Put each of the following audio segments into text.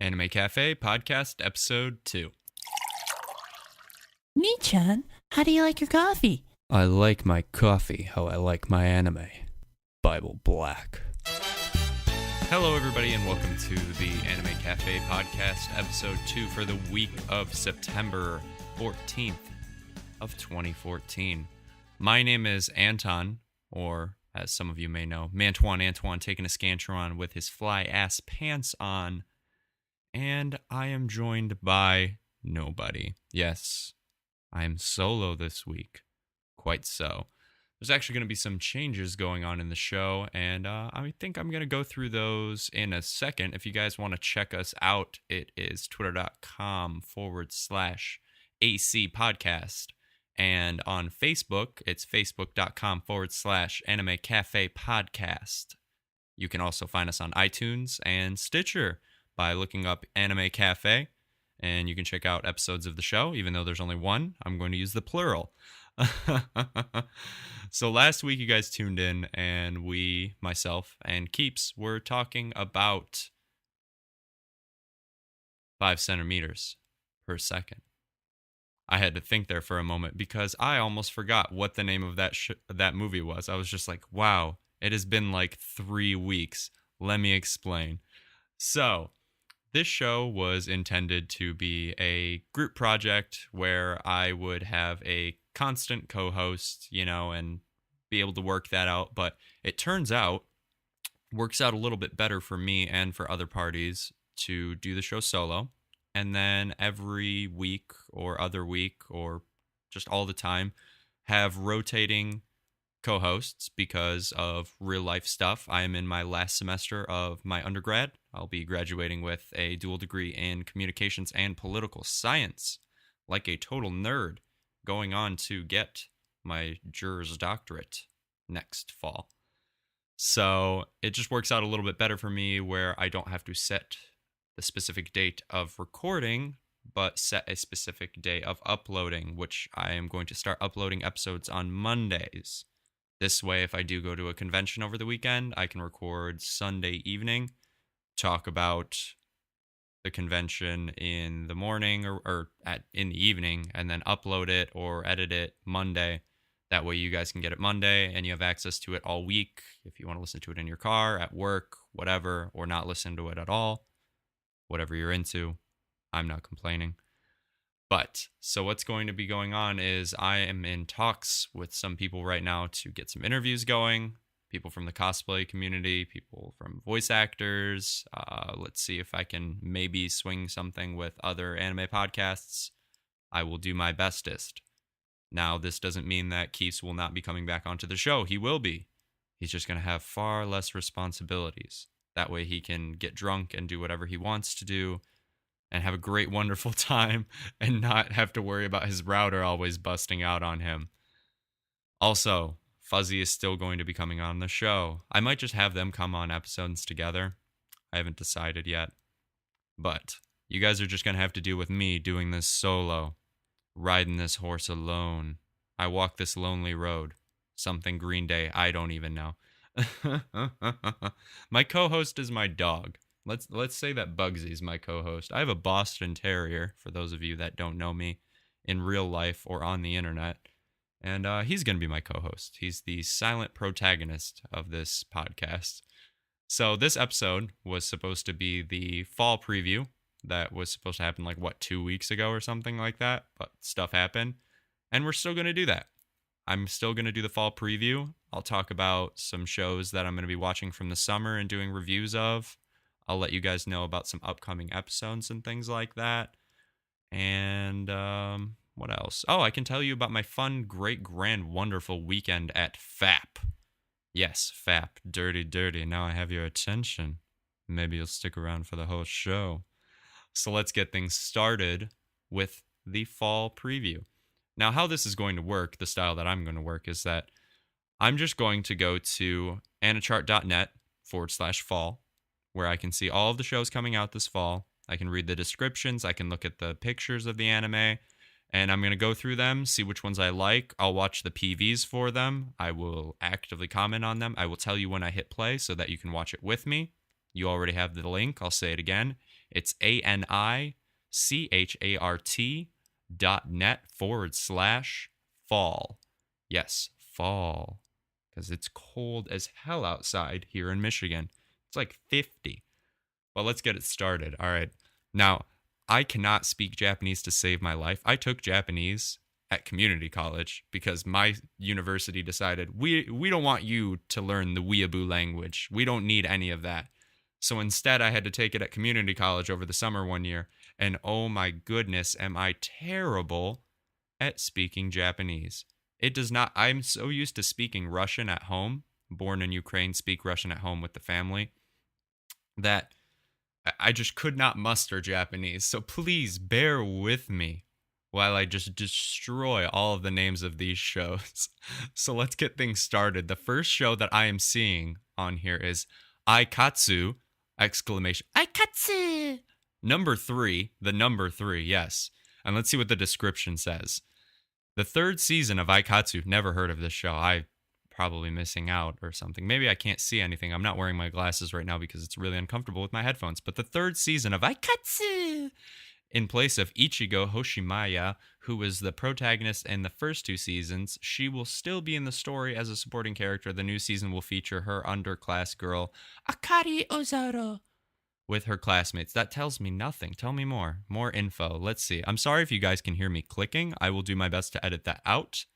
Anime Cafe Podcast Episode 2. Nii-chan, how do you like your coffee? I like my coffee how I like my anime. Bible Black. Hello everybody and welcome to the Anime Cafe Podcast Episode 2 for the week of September 14th of 2014. My name is Anton, or as some of you may know, Antoine taking a scantron with his fly-ass pants on. And I am joined by nobody. Yes, I am solo this week. Quite so. There's actually going to be some changes going on in the show, and I think I'm going to go through those in a second. If you guys want to check us out, it is twitter.com/AC podcast. And on Facebook, it's facebook.com/Anime Cafe Podcast. You can also find us on iTunes and Stitcher by looking up Anime Cafe. And you can check out episodes of the show, even though there's only one. I'm going to use the plural. So last week you guys tuned in and we, myself and Keeps, were talking about 5 centimeters per second. I had to think there for a moment because I almost forgot what the name of that movie was. I was just like, wow, it has been like 3 weeks. Let me explain. So this show was intended to be a group project where I would have a constant co-host, and be able to work that out. But it turns out, works out a little bit better for me and for other parties to do the show solo. And then every week or other week or just all the time have rotating co-hosts because of real life stuff. I am in my last semester of my undergrad. I'll be graduating with a dual degree in communications and political science, like a total nerd, going on to get my Juris Doctorate next fall. So it just works out a little bit better for me where I don't have to set the specific date of recording, but set a specific day of uploading, which I am going to start uploading episodes on Mondays. This way, if I do go to a convention over the weekend, I can record Sunday evening, talk about the convention in the morning or in the evening, and then upload it or edit it Monday. That way you guys can get it Monday and you have access to it all week if you want to listen to it in your car, at work, whatever, or not listen to it at all. Whatever you're into, I'm not complaining. But, so what's going to be going on is I am in talks with some people right now to get some interviews going. People from the cosplay community, people from voice actors. Let's see if I can maybe swing something with other anime podcasts. I will do my bestest. Now, this doesn't mean that Keith will not be coming back onto the show. He will be. He's just going to have far less responsibilities. That way he can get drunk and do whatever he wants to do and have a great, wonderful time and not have to worry about his router always busting out on him. Also, Fuzzy is still going to be coming on the show. I might just have them come on episodes together. I haven't decided yet. But you guys are just going to have to deal with me doing this solo, riding this horse alone. I walk this lonely road. Something Green Day, I don't even know. My co-host is my dog. Let's say that Bugsy's my co-host. I have a Boston Terrier, for those of you that don't know me in real life or on the internet. And he's going to be my co-host. He's the silent protagonist of this podcast. So this episode was supposed to be the fall preview that was supposed to happen 2 weeks ago or something like that. But stuff happened. And we're still going to do that. I'm still going to do the fall preview. I'll talk about some shows that I'm going to be watching from the summer and doing reviews of. I'll let you guys know about some upcoming episodes and things like that. And what else? Oh, I can tell you about my fun, great, grand, wonderful weekend at FAP. Yes, FAP. Dirty. Now I have your attention. Maybe you'll stick around for the whole show. So let's get things started with the fall preview. Now, how this is going to work, the style that I'm going to work, is that I'm just going to go to anachart.net/fall, where I can see all of the shows coming out this fall. I can read the descriptions. I can look at the pictures of the anime. And I'm going to go through them, see which ones I like. I'll watch the PVs for them. I will actively comment on them. I will tell you when I hit play so that you can watch it with me. You already have the link. I'll say it again. It's ANICHART.net/fall. Yes, fall. Because it's cold as hell outside here in Michigan. It's like 50. Well, let's get it started. All right. Now, I cannot speak Japanese to save my life. I took Japanese at community college because my university decided we don't want you to learn the weeaboo language. We don't need any of that. So instead, I had to take it at community college over the summer one year. And oh my goodness, am I terrible at speaking Japanese. It does not, I'm so used to speaking Russian at home, born in Ukraine, speak Russian at home with the family, that I just could not muster Japanese. So please bear with me while I just destroy all of the names of these shows. So let's get things started. The first show that I am seeing on here is Aikatsu! Aikatsu! Number 3, the number 3, yes. And let's see what the description says. The 3rd season of Aikatsu. Never heard of this show. I probably missing out or something. Maybe I can't see anything. I'm not wearing my glasses right now because it's really uncomfortable with my headphones. But the 3rd season of Aikatsu, in place of Ichigo Hoshimaya, who was the protagonist in the first 2 seasons, she will still be in the story as a supporting character. The new season will feature her underclass girl, Akari Ozaro. with her classmates. That tells me nothing. Tell me more. More info. Let's see. I'm sorry if you guys can hear me clicking. I will do my best to edit that out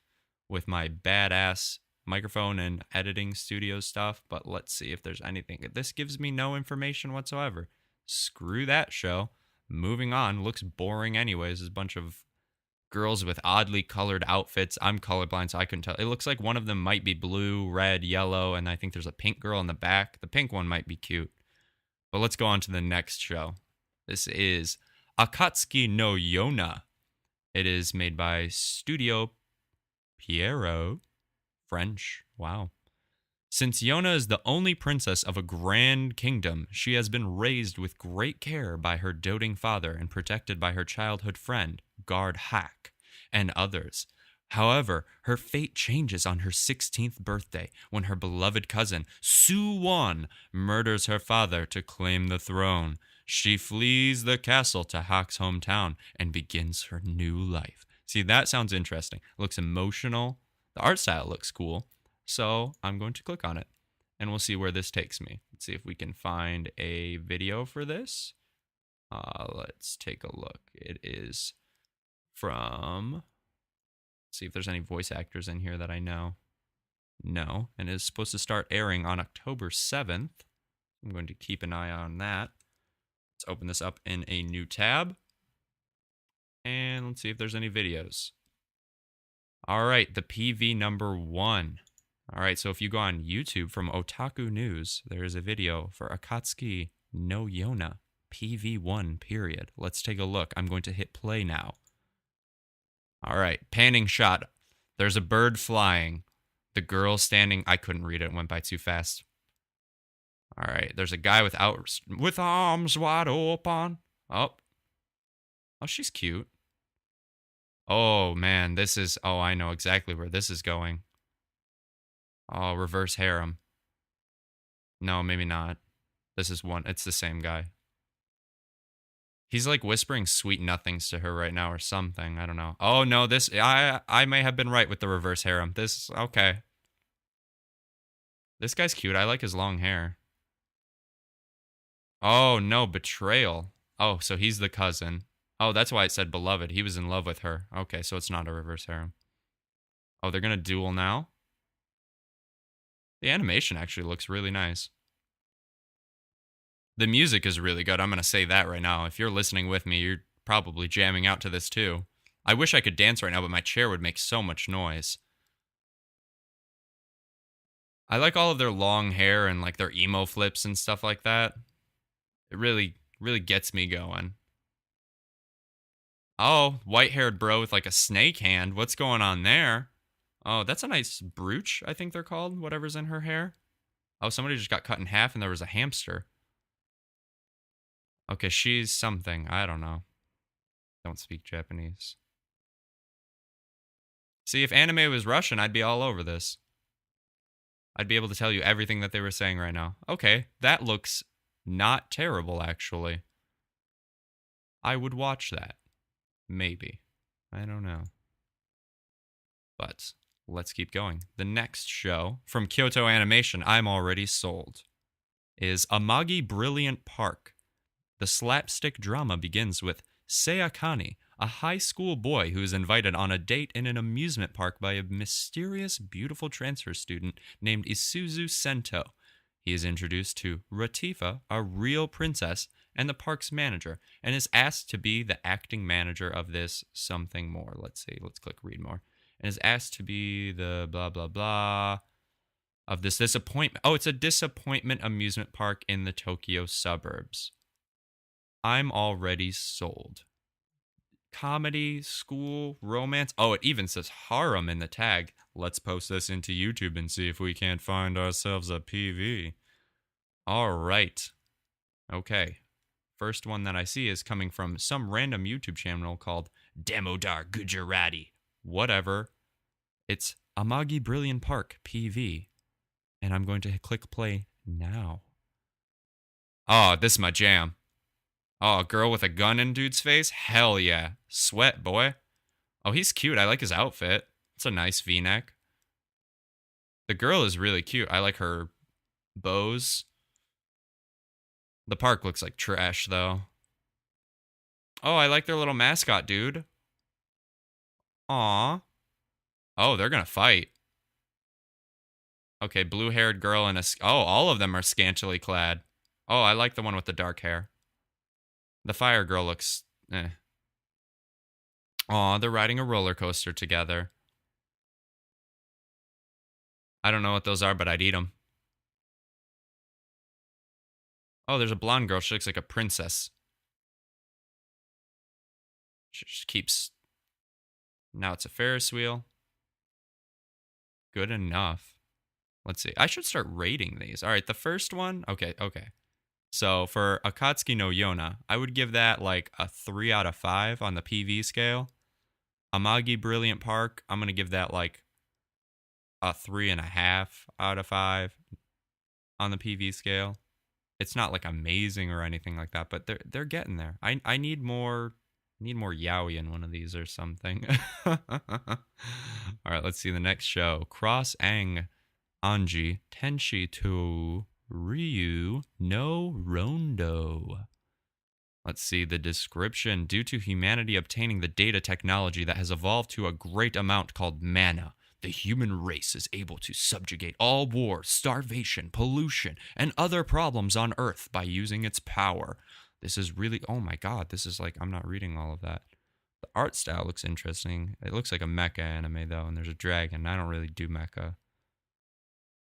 with my badass microphone and editing studio stuff, but let's see if there's anything. This gives me no information whatsoever. Screw that show. Moving on. Looks boring anyways. There's a bunch of girls with oddly colored outfits. I'm colorblind, so I couldn't tell. It looks like one of them might be blue, red, yellow, and I think there's a pink girl in the back. The pink one might be cute. But let's go on to the next show. This is Akatsuki no Yona. It is made by Studio Pierrot. French. Wow. Since Yona is the only princess of a grand kingdom, she has been raised with great care by her doting father and protected by her childhood friend, Guard Hack, and others. However, her fate changes on her 16th birthday when her beloved cousin, Su-won, murders her father to claim the throne. She flees the castle to Hack's hometown and begins her new life. See, that sounds interesting. Looks emotional. The art style looks cool. So I'm going to click on it and we'll see where this takes me. Let's see if we can find a video for this. Let's take a look. It is from... see if there's any voice actors in here that I know. No. And it is supposed to start airing on October 7th. I'm going to keep an eye on that. Let's open this up in a new tab. And let's see if there's any videos. All right, the PV number 1. All right, so if you go on YouTube from Otaku News, there is a video for Akatsuki no Yona, PV1, period. Let's take a look. I'm going to hit play now. All right, panning shot. There's a bird flying. The girl standing. I couldn't read it. It went by too fast. All right, there's a guy with arms wide open. Oh, she's cute. Oh, man, this is... oh, I know exactly where this is going. Oh, reverse harem. No, maybe not. This is one. It's the same guy. He's like whispering sweet nothings to her right now or something. I don't know. Oh, no, this... I may have been right with the reverse harem. This... okay. This guy's cute. I like his long hair. Oh, no, betrayal. Oh, so he's the cousin. Oh, that's why it said beloved. He was in love with her. Okay, so it's not a reverse harem. Oh, they're going to duel now? The animation actually looks really nice. The music is really good. I'm going to say that right now. If you're listening with me, you're probably jamming out to this too. I wish I could dance right now, but my chair would make so much noise. I like all of their long hair and like their emo flips and stuff like that. It really, really gets me going. Oh, white-haired bro with like a snake hand. What's going on there? Oh, that's a nice brooch, I think they're called. Whatever's in her hair. Oh, somebody just got cut in half and there was a hamster. Okay, she's something. I don't know. Don't speak Japanese. See, if anime was Russian, I'd be all over this. I'd be able to tell you everything that they were saying right now. Okay, that looks not terrible, actually. I would watch that. Maybe. I don't know. But let's keep going. The next show from Kyoto Animation, I'm already sold, is Amagi Brilliant Park. The slapstick drama begins with Seakani, a high school boy who is invited on a date in an amusement park by a mysterious, beautiful transfer student named Isuzu Sento. He is introduced to Ratifa, a real princess, and the park's manager, and is asked to be the acting manager of this something more. Let's see, let's click read more. And is asked to be the blah, blah, blah of this disappointment. Oh, it's a disappointment amusement park in the Tokyo suburbs. I'm already sold. Comedy, school, romance. Oh, it even says harem in the tag. Let's post this into YouTube and see if we can't find ourselves a PV. All right. Okay. First one that I see is coming from some random YouTube channel called Damodar Gujarati. Whatever. It's Amagi Brilliant Park PV. And I'm going to click play now. Oh, this is my jam. Oh, a girl with a gun in dude's face? Hell yeah. Sweat, boy. Oh, he's cute. I like his outfit. It's a nice V-neck. The girl is really cute. I like her bows. The park looks like trash, though. Oh, I like their little mascot, dude. Aw. Oh, they're gonna fight. Okay, blue-haired girl and a... Oh, all of them are scantily clad. Oh, I like the one with the dark hair. The fire girl looks... Aw, they're riding a roller coaster together. I don't know what those are, but I'd eat them. Oh, there's a blonde girl. She looks like a princess. She just keeps... Now it's a Ferris wheel. Good enough. Let's see. I should start rating these. All right, the first one... Okay. So for Akatsuki no Yona, I would give that like a 3 out of 5 on the PV scale. Amagi Brilliant Park, I'm going to give that like a 3.5 out of 5 on the PV scale. It's not like amazing or anything like that, but they're getting there. I need more yaoi in one of these or something. All right, let's see the next show. Cross Ang Anji Tenshi to Ryu no Rondo. Let's see the description. Due to humanity obtaining the data technology that has evolved to a great amount called mana, the human race is able to subjugate all war, starvation, pollution, and other problems on Earth by using its power. This is really, oh my god, this is like, I'm not reading all of that. The art style looks interesting. It looks like a mecha anime though, and there's a dragon. I don't really do mecha.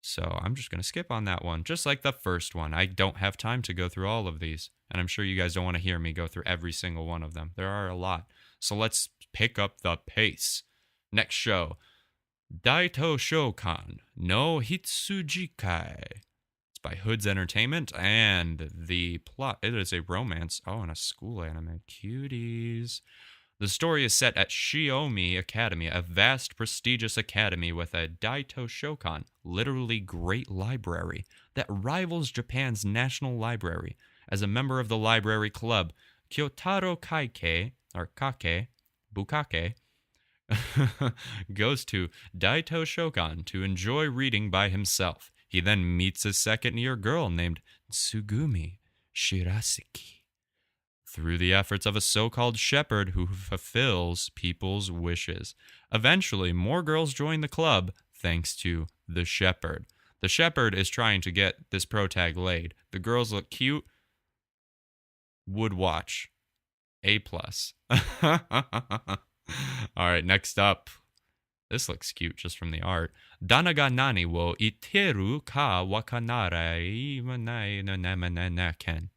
So I'm just going to skip on that one, just like the first one. I don't have time to go through all of these, and I'm sure you guys don't want to hear me go through every single one of them. There are a lot. So let's pick up the pace. Next show, Daito Shokan no Hitsujikai. It's by Hoods Entertainment, and the plot, it is a romance. Oh, and a school anime. Cuties. The story is set at Shiomi Academy, a vast, prestigious academy with a Daito Shokan, literally great library, that rivals Japan's National Library. As a member of the library club, Kyotaro Kaike, or Kake, Bukake, goes to Daito Shokan to enjoy reading by himself. He then meets a second-year girl named Tsugumi Shiraseki. Through the efforts of a so-called shepherd who fulfills people's wishes. Eventually, more girls join the club thanks to the shepherd. The shepherd is trying to get this protag laid. The girls look cute. Would watch. A+. All right, next up. This looks cute just from the art. Danaga nani wo iteru ka wakanarai naken.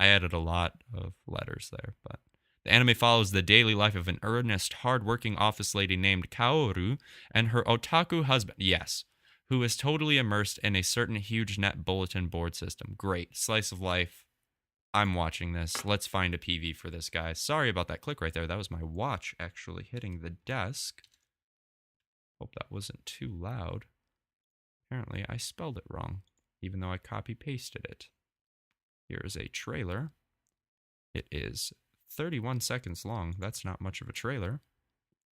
I added a lot of letters there, but the anime follows the daily life of an earnest, hard-working office lady named Kaoru and her otaku husband, yes, who is totally immersed in a certain huge net bulletin board system. Great. Slice of life. I'm watching this. Let's find a PV for this, guys. Sorry about that click right there. That was my watch actually hitting the desk. Hope that wasn't too loud. Apparently, I spelled it wrong, even though I copy-pasted it. Here is a trailer. It is 31 seconds long. That's not much of a trailer.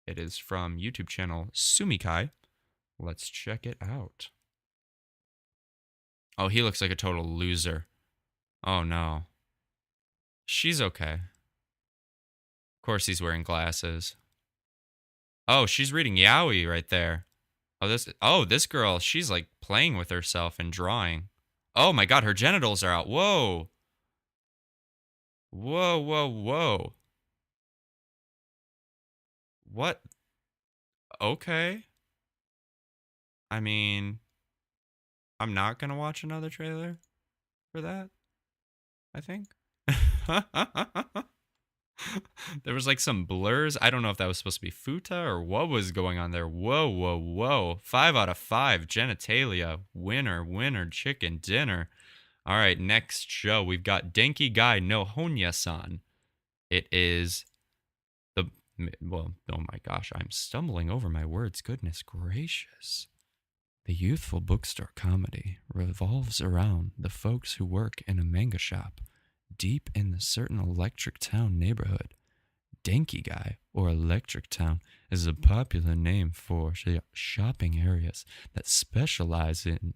It is from YouTube channel Sumikai. Let's check it out. Oh, he looks like a total loser. Oh, no. She's okay. Of course he's wearing glasses. Oh, she's reading yaoi right there. This girl, she's like playing with herself and drawing. Oh my god, her genitals are out. Whoa. Whoa, whoa, whoa. What? Okay. I mean, I'm not going to watch another trailer for that, I think. There was like some blurs. I don't know if that was supposed to be futa or what was going on there. Whoa, whoa, whoa. 5 out of 5. Genitalia. Winner, winner, chicken dinner. All right, next show. We've got Denki Gai no Honya-san. It is oh my gosh, I'm stumbling over my words. Goodness gracious. The youthful bookstore comedy revolves around the folks who work in a manga shop deep in the certain Electric Town neighborhood. Denki Gai, or Electric Town, is a popular name for shopping areas that specialize in,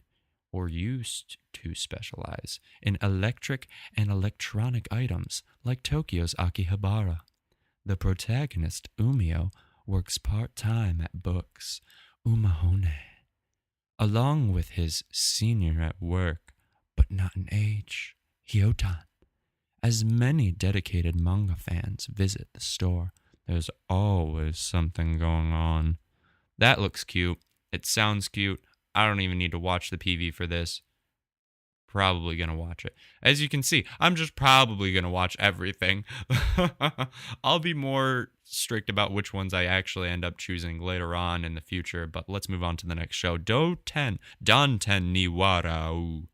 or used to specialize in, electric and electronic items like Tokyo's Akihabara. The protagonist, Umio, works part-time at Books Umahone, along with his senior at work, but not in age, Hyotan. As many dedicated manga fans visit the store, there's always something going on. That looks cute. It sounds cute. I don't even need to watch the PV for this. Probably going to watch it. As you can see, I'm just probably going to watch everything. I'll be more strict about which ones I actually end up choosing later on in the future, but let's move on to the next show. Danten ni Warau.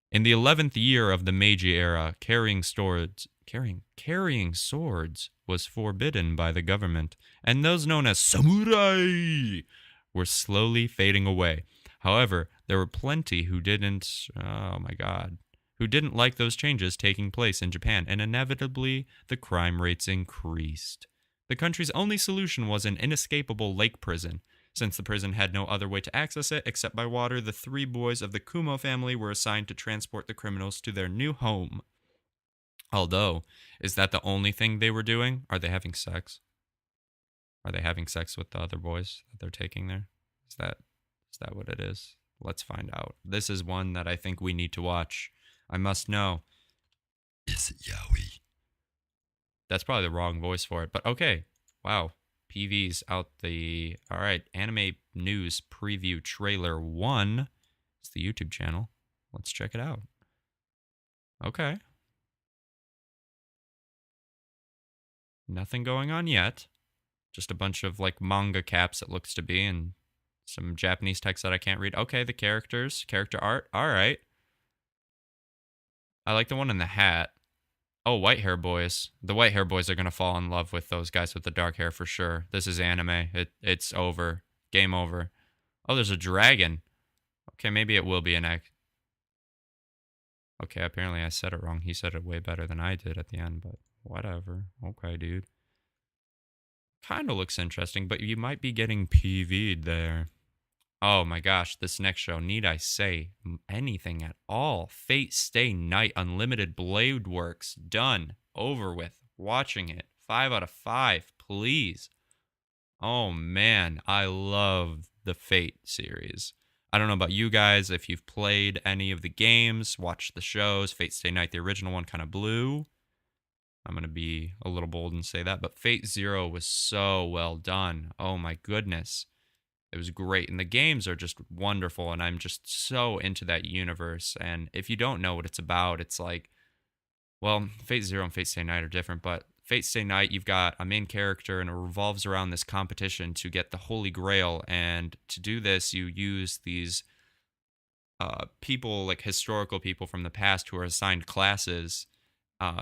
In the 11th year of the Meiji era, carrying swords was forbidden by the government, and those known as samurai were slowly fading away. However, there were plenty who didn't like those changes taking place in Japan, and inevitably the crime rates increased. The country's only solution was an inescapable lake prison. Since the prison had no other way to access it except by water, the 3 boys of the Kumo family were assigned to transport the criminals to their new home. Although, is that the only thing they were doing? Are they having sex? Are they having sex with the other boys that they're taking there? Is that what it is? Let's find out. This is one that I think we need to watch. I must know. Is it yaoi? That's probably the wrong voice for it, but okay. Wow. PV's out the... All right, Anime News Preview Trailer 1. It's the YouTube channel. Let's check it out. Okay. Nothing going on yet. Just a bunch of, like, manga caps it looks to be, and some Japanese text that I can't read. Okay, the characters. Character art. All right. I like the one in the hat. Oh, white hair boys. The white hair boys are going to fall in love with those guys with the dark hair for sure. This is anime. It's over. Game over. Oh, there's a dragon. Okay, maybe it will be an egg. Okay, apparently I said it wrong. He said it way better than I did at the end, but whatever. Okay, dude. Kind of looks interesting, but you might be getting PV'd there. Oh my gosh, this next show, need I say anything at all? Fate Stay Night Unlimited Blade Works, done, over with, watching it, 5 out of 5, please. Oh man, I love the Fate series. I don't know about you guys, if you've played any of the games, watched the shows. Fate Stay Night, the original one, kind of blew. I'm going to be a little bold and say that, but Fate Zero was so well done. Oh my goodness. It was great, and the games are just wonderful, and I'm just so into that universe. And if you don't know what it's about, it's like, well, Fate Zero and Fate Stay Night are different, but Fate Stay Night, you've got a main character, and it revolves around this competition to get the Holy Grail, and to do this, you use these people, like historical people from the past who are assigned classes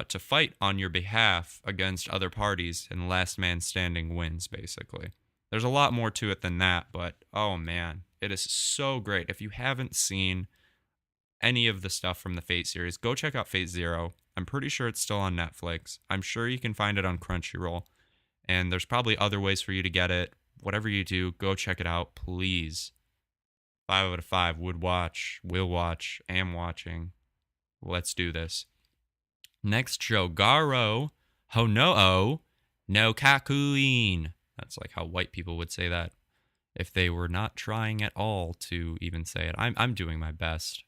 to fight on your behalf against other parties, and last man standing wins, basically. There's a lot more to it than that, but oh man, it is so great. If you haven't seen any of the stuff from the Fate series, go check out Fate Zero. I'm pretty sure it's still on Netflix. I'm sure you can find it on Crunchyroll. And there's probably other ways for you to get it. Whatever you do, go check it out, please. 5 out of 5 would watch, will watch, am watching. Let's do this. Next show, Garo Honoo no Kakuin. That's like how white people would say that if they were not trying at all to even say it. I'm doing my best.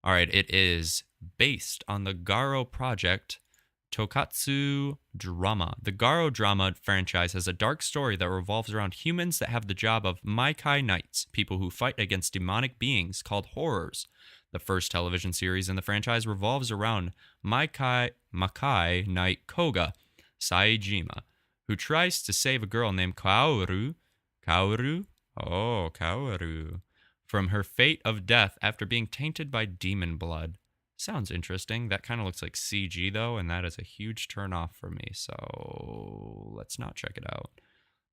All right, it is based on the Garo project Tokatsu Drama. The Garo drama franchise has a dark story that revolves around humans that have the job of Maikai Knights, people who fight against demonic beings called horrors. The first television series in the franchise revolves around Makai Knight Koga Saejima, who tries to save a girl named Kaoru, from her fate of death after being tainted by demon blood. Sounds interesting. That kind of looks like CG, though, and that is a huge turnoff for me, so let's not check it out.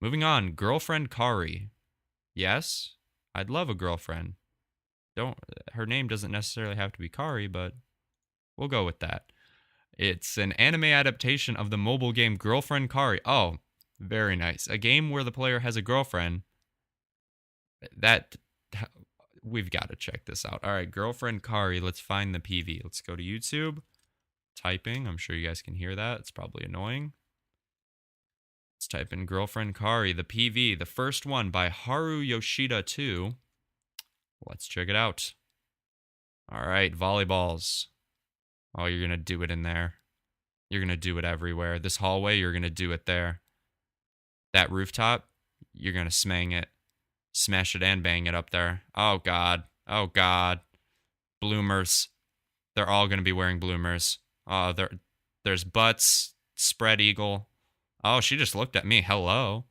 Moving on, Girlfriend Kari. Yes, I'd love a girlfriend. Her name doesn't necessarily have to be Kari, but we'll go with that. It's an anime adaptation of the mobile game Girlfriend Kari. Oh, very nice. A game where the player has a girlfriend. We've got to check this out. All right, Girlfriend Kari. Let's find the PV. Let's go to YouTube. Typing. I'm sure you guys can hear that. It's probably annoying. Let's type in Girlfriend Kari, the PV, the first one by Haru Yoshida 2. Let's check it out. All right, volleyballs. Oh, you're going to do it in there. You're going to do it everywhere. This hallway, you're going to do it there. That rooftop, you're going to smang it. Smash it and bang it up there. Oh, God. Oh, God. Bloomers. They're all going to be wearing bloomers. Oh, there's butts. Spread eagle. Oh, she just looked at me. Hello.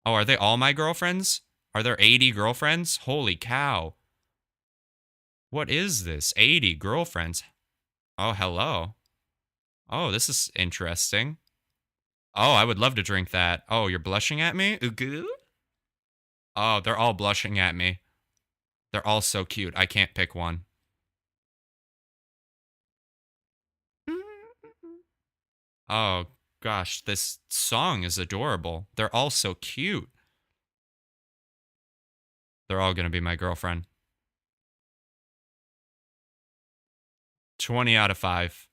Oh, are they all my girlfriends? Are there 80 girlfriends? Holy cow. What is this? 80 girlfriends. Oh, hello. Oh, this is interesting. Oh, I would love to drink that. Oh, you're blushing at me? Oh, they're all blushing at me. They're all so cute. I can't pick one. Oh, gosh, this song is adorable. They're all so cute. They're all going to be my girlfriend. 20 out of 5.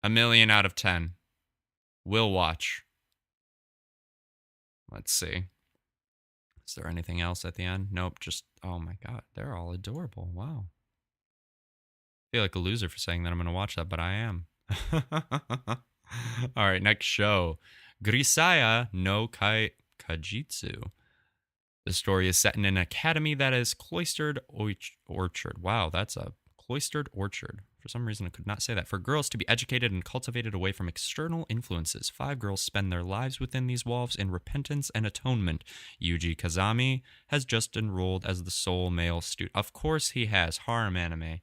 A million out of 10. Will watch. Let's see. Is there anything else at the end? Nope, just, oh my God, they're all adorable. Wow. I feel like a loser for saying that I'm going to watch that, but I am. All right, next show. Grisaya no Kajitsu. The story is set in an academy that is cloistered orchard. Wow, that's a cloistered orchard. For some reason, I could not say that. For girls to be educated and cultivated away from external influences. 5 girls spend their lives within these walls in repentance and atonement. Yuji Kazami has just enrolled as the sole male student. Of course he has. Harem anime.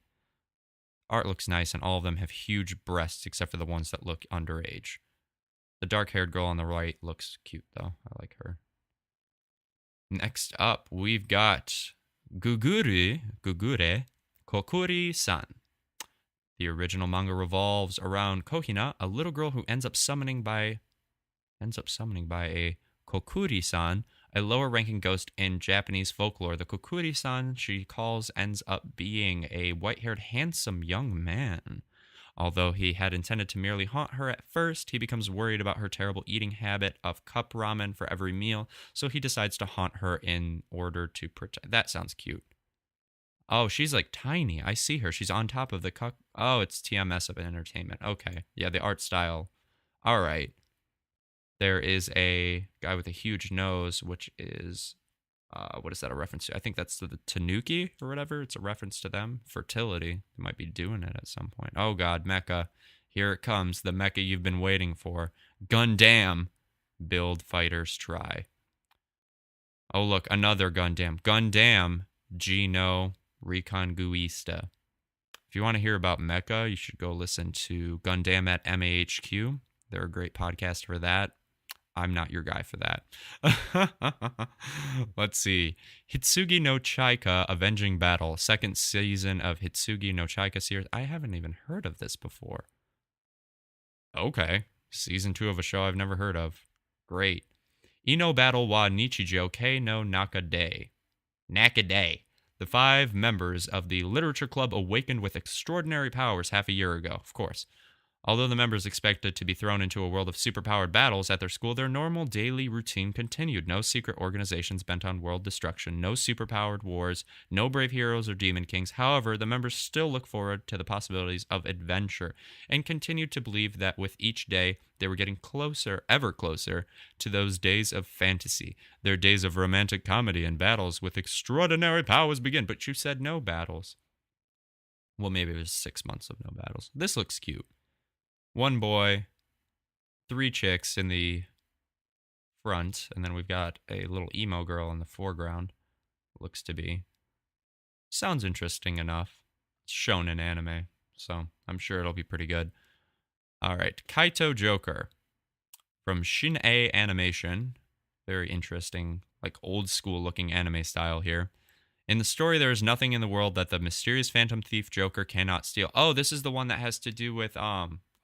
Art looks nice, and all of them have huge breasts, except for the ones that look underage. The dark-haired girl on the right looks cute, though. I like her. Next up, we've got Gugure Kokuri-san. The original manga revolves around Kohina, a little girl who ends up summoning by a Kokuri-san, a lower-ranking ghost in Japanese folklore. The Kokuri-san she calls ends up being a white-haired, handsome young man. Although he had intended to merely haunt her at first, he becomes worried about her terrible eating habit of cup ramen for every meal, so he decides to haunt her in order to protect. That sounds cute. Oh, she's like tiny. I see her. She's on top of the cup. Oh, it's TMS of entertainment. Okay. Yeah, the art style. All right. There is a guy with a huge nose, which is, what is that a reference to? I think that's the Tanuki or whatever. It's a reference to them. Fertility. They might be doing it at some point. Oh, God, mecha. Here it comes. The mecha you've been waiting for. Gundam. Build fighters try. Oh, look, another Gundam. Gundam Geno Reconguista. If you want to hear about mecha, you should go listen to Gundam at MAHQ. They're a great podcast for that. I'm not your guy for that. Let's see. Hitsugi no Chaika Avenging Battle. Second season of Hitsugi no Chaika series. I haven't even heard of this before. Okay. Season 2 of a show I've never heard of. Great. Ino battle wa Nichijo Kei no Nakade. Nakade. The 5 members of the Literature Club awakened with extraordinary powers half a year ago, of course. Although the members expected to be thrown into a world of superpowered battles at their school, their normal daily routine continued. No secret organizations bent on world destruction, no superpowered wars, no brave heroes or demon kings. However, the members still look forward to the possibilities of adventure and continued to believe that with each day, they were getting closer, ever closer, to those days of fantasy. Their days of romantic comedy and battles with extraordinary powers begin. But you said no battles. Well, maybe it was 6 months of no battles. This looks cute. 1 boy, 3 chicks in the front, and then we've got a little emo girl in the foreground. Looks to be. Sounds interesting enough. It's shown in anime, so I'm sure it'll be pretty good. All right, Kaito Joker from Shin-A Animation. Very interesting, like old school looking anime style here. In the story, there is nothing in the world that the mysterious phantom thief Joker cannot steal. Oh, this is the one that has to do with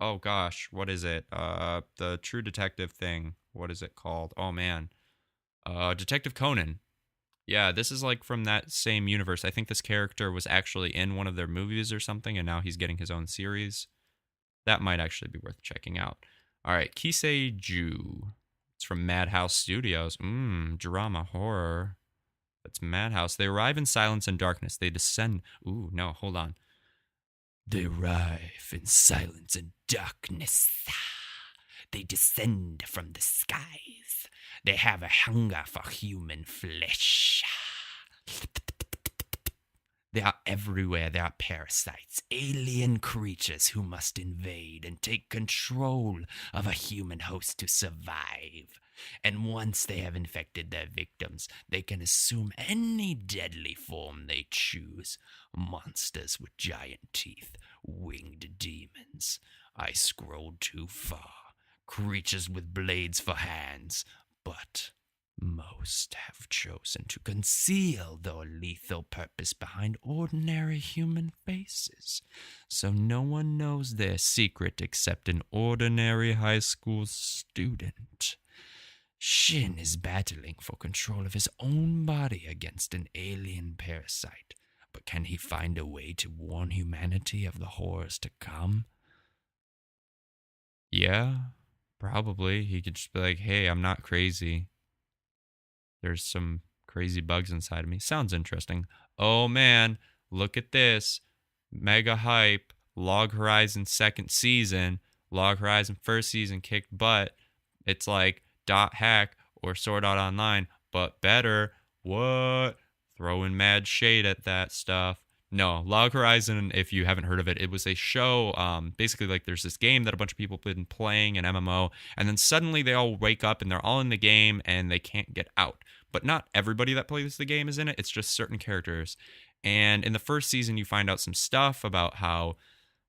oh gosh, what is it? The True Detective thing. What is it called? Oh man. Detective Conan. Yeah, this is like from that same universe. I think this character was actually in one of their movies or something, and now he's getting his own series. That might actually be worth checking out. All right, Kiseiju. It's from Madhouse Studios. Drama horror. That's Madhouse. They arrive in silence and darkness. They descend. Ooh, no, hold on. They arrive in silence and darkness. They descend from the skies. They have a hunger for human flesh. They are everywhere. They are parasites, alien creatures who must invade and take control of a human host to survive. And once they have infected their victims, they can assume any deadly form they choose. Monsters with giant teeth, winged demons. I scrolled too far. Creatures with blades for hands. But most have chosen to conceal their lethal purpose behind ordinary human faces, so no one knows their secret except an ordinary high school student. Shin is battling for control of his own body against an alien parasite, but can he find a way to warn humanity of the horrors to come? Yeah, probably. He could just be like, hey, I'm not crazy. There's some crazy bugs inside of me. Sounds interesting. Oh man, look at this. Mega hype. Log Horizon 2nd season. Log Horizon 1st season kicked butt. It's like Dot Hack or Sword Art Online, but better. What? Throwing mad shade at that stuff. No, Log Horizon, if you haven't heard of it, it was a show. Basically, like there's this game that a bunch of people have been playing, an MMO, and then suddenly they all wake up and they're all in the game and they can't get out. But not everybody that plays the game is in it. It's just certain characters. And in the first season, you find out some stuff about how,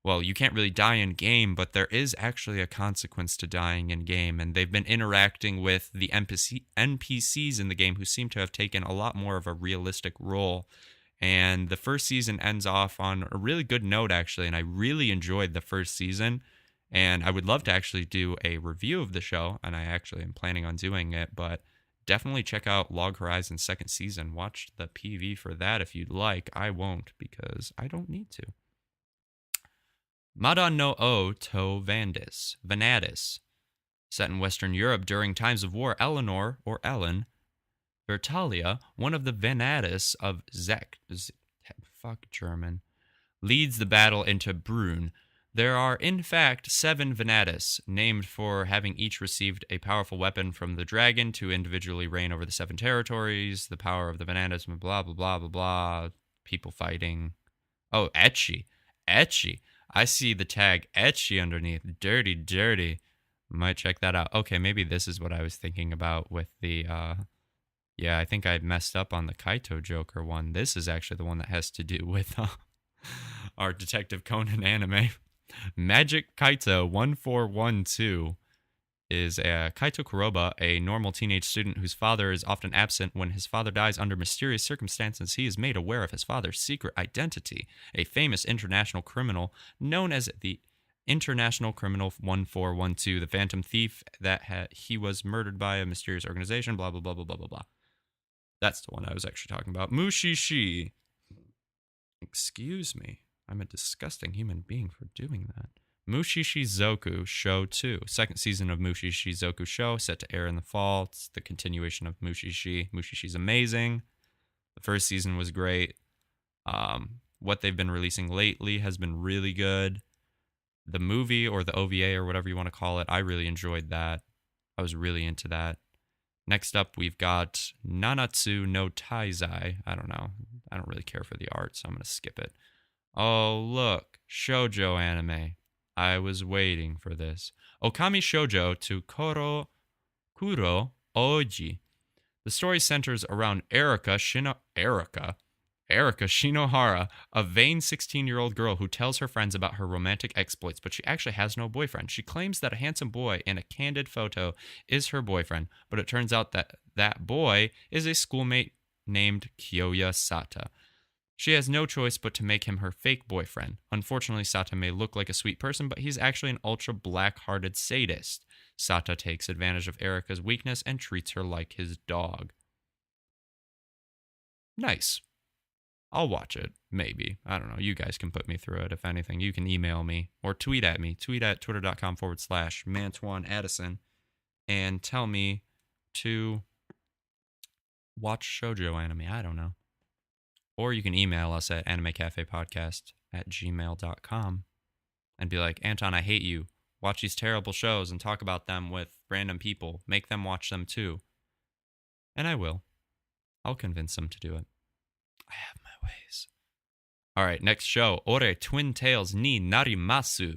well, you can't really die in game, but there is actually a consequence to dying in game. And they've been interacting with the NPCs in the game who seem to have taken a lot more of a realistic role. And the first season ends off on a really good note, actually. And I really enjoyed the first season. And I would love to actually do a review of the show. And I actually am planning on doing it. But definitely check out Log Horizon 2nd season. Watch the PV for that if you'd like. I won't because I don't need to. Mada no O to Vanadis. Set in Western Europe during times of war, Eleanor, or Ellen, Bertalia, one of the Vanadis of German, leads the battle into Brunn. There are, in fact, 7 Vanadis, named for having each received a powerful weapon from the dragon to individually reign over the 7 territories, the power of the Vanadis, blah, blah, blah, blah, blah, people fighting. Oh, Ecchi. I see the tag Ecchi underneath. Dirty, dirty. Might check that out. Okay, maybe this is what I was thinking about with the, yeah, I think I messed up on the Kaito Joker one. This is actually the one that has to do with our Detective Conan anime. Magic Kaito 1412 is Kaito Kuroba, a normal teenage student whose father is often absent. When his father dies under mysterious circumstances, he is made aware of his father's secret identity, a famous international criminal known as the International Criminal 1412, the Phantom Thief, that he was murdered by a mysterious organization, blah, blah, blah, blah, blah, blah, blah. That's the one I was actually talking about. Mushishi. Excuse me. I'm a disgusting human being for doing that. Mushishi Zoku Show 2. Second season of Mushishi Zoku Show, set to air in the fall. It's the continuation of Mushishi. Mushishi's amazing. The first season was great. What they've been releasing lately has been really good. The movie or the OVA or whatever you want to call it, I really enjoyed that. I was really into that. Next up, we've got Nanatsu no Taizai. I don't know. I don't really care for the art, so I'm going to skip it. Oh, look. Shoujo anime. I was waiting for this. Okami Shoujo to Kuro Oji. The story centers around Erika Shinohara, a vain 16-year-old girl who tells her friends about her romantic exploits, but she actually has no boyfriend. She claims that a handsome boy in a candid photo is her boyfriend, but it turns out that that boy is a schoolmate named Kyoya Sata. She has no choice but to make him her fake boyfriend. Unfortunately, Sata may look like a sweet person, but he's actually an ultra black-hearted sadist. Sata takes advantage of Erika's weakness and treats her like his dog. Nice. I'll watch it, maybe. I don't know. You guys can put me through it. If anything, you can email me or tweet at me. Tweet at twitter.com/Mantuan and tell me to watch shoujo anime. I don't know. Or you can email us at animecafepodcast@gmail.com and be like, Anton, I hate you. Watch these terrible shows and talk about them with random people. Make them watch them too. And I will. I'll convince them to do it. I have my ways. All right, next show. Ore Twin Tails ni Narimasu.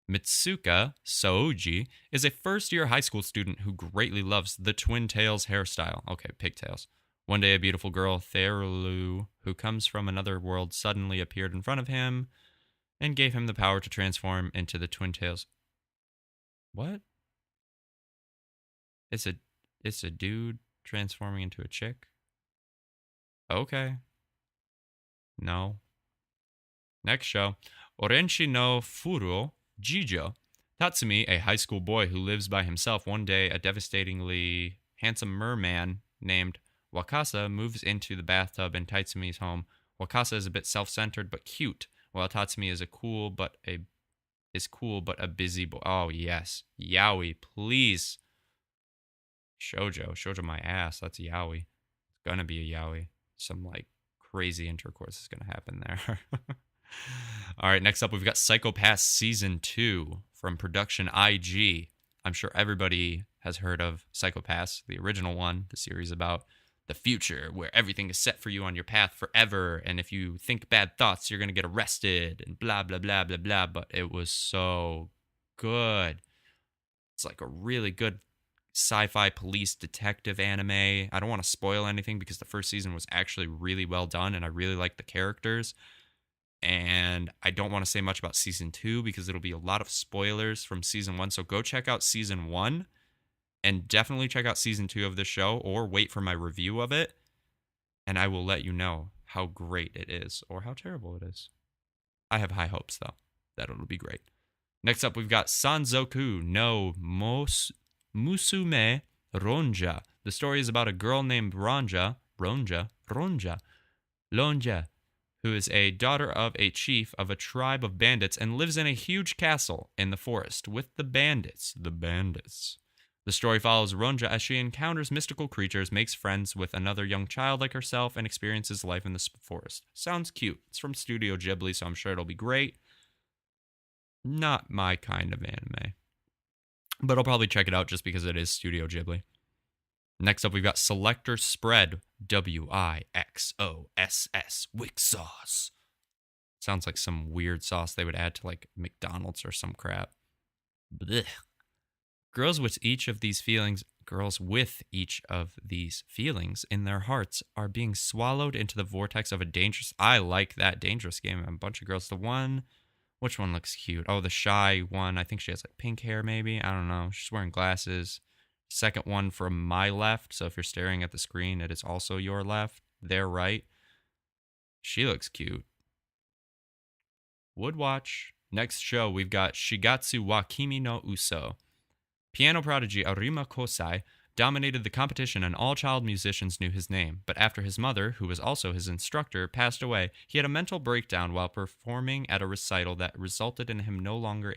Mitsuka Soji is a first-year high school student who greatly loves the Twin Tails hairstyle. Okay, pigtails. One day, a beautiful girl, Therlu, who comes from another world, suddenly appeared in front of him and gave him the power to transform into the Twin Tails. What? It's a dude transforming into a chick? Okay. No. Next show. Orenshi no Furo Jijo. Tatsumi, a high school boy who lives by himself. One day, a devastatingly handsome merman named Wakasa moves into the bathtub in Tatsumi's home. Wakasa is a bit self-centered but cute, while Tatsumi is cool but a busy boy. Oh yes, yaoi, please. Shoujo my ass. That's yaoi. It's gonna be a yaoi. Some like crazy intercourse is gonna happen there. All right, next up we've got Psycho Pass Season 2 from production IG. I'm sure everybody has heard of Psycho Pass, the original one, the series about the future where everything is set for you on your path forever, and if you think bad thoughts, you're going to get arrested and blah, blah, blah, blah, blah, but it was so good. It's like a really good sci-fi police detective anime. I don't want to spoil anything because the first season was actually really well done, and I really like the characters. And I don't want to say much about season 2 because it'll be a lot of spoilers from season 1. So go check out season 1 and definitely check out season 2 of the show, or wait for my review of it. And I will let you know how great it is or how terrible it is. I have high hopes though that it'll be great. Next up, we've got Sanzoku no Musume Ronja. The story is about a girl named Ronja, who is a daughter of a chief of a tribe of bandits and lives in a huge castle in the forest with the bandits. The story follows Ronja as she encounters mystical creatures, makes friends with another young child like herself, and experiences life in the forest. Sounds cute. It's from Studio Ghibli, so I'm sure it'll be great. Not my kind of anime, but I'll probably check it out just because it is Studio Ghibli. Next up, we've got Selector Spread, WIXOSS, Wick Sauce. Sounds like some weird sauce they would add to like McDonald's or some crap. Blech. Girls with each of these feelings in their hearts are being swallowed into the vortex of a dangerous... I like that dangerous game. A bunch of girls. Which one looks cute? Oh, the shy one. I think she has like pink hair maybe. I don't know. She's wearing glasses. Second one from my left. So if you're staring at the screen, it is also your left. Their right. She looks cute. Would watch. Next show, we've got Shigatsu wa Kimi no Uso. Piano prodigy Arima Kosai dominated the competition and all child musicians knew his name, but after his mother, who was also his instructor, passed away, he had a mental breakdown while performing at a recital that resulted in him no longer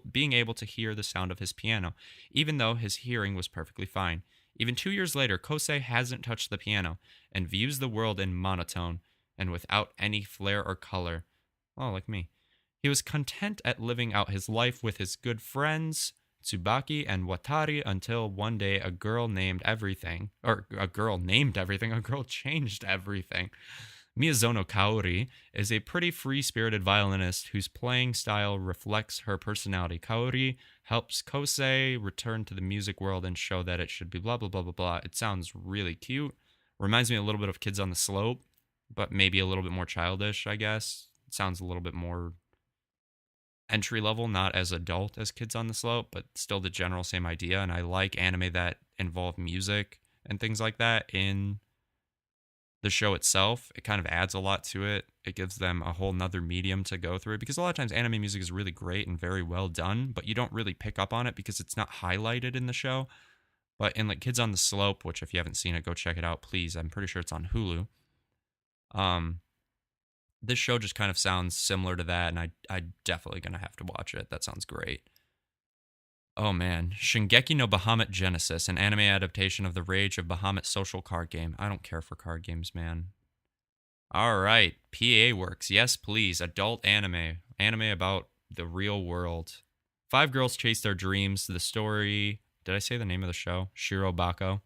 being able to hear the sound of his piano, even though his hearing was perfectly fine. Even 2 years later, Kosei hasn't touched the piano and views the world in monotone and without any flair or color. Oh, like me. He was content at living out his life with his good friends, Tsubaki and Watari, until one day a girl changed everything. Miyazono Kaori is a pretty free-spirited violinist whose playing style reflects her personality. Kaori helps Kosei return to the music world and show that it should be blah, blah, blah, blah, blah. It sounds really cute. Reminds me a little bit of Kids on the Slope, but maybe a little bit more childish, I guess. It sounds a little bit more entry level, not as adult as Kids on the Slope, but still the general same idea. And I like anime that involve music and things like that in the show itself. It kind of adds a lot to it. It gives them a whole nother medium to go through, because a lot of times anime music is really great and very well done, but you don't really pick up on it because it's not highlighted in the show. But in like Kids on the Slope, which if you haven't seen it, go check it out, please. I'm pretty sure it's on Hulu. This show just kind of sounds similar to that, and I definitely gonna have to watch it. That sounds great. Oh man, Shingeki no Bahamut Genesis, an anime adaptation of the Rage of Bahamut social card game. I don't care for card games, man. All right, PA Works. Yes, please. Adult anime. Anime about the real world. 5 girls chase their dreams. The story... Did I say the name of the show? Shirobako.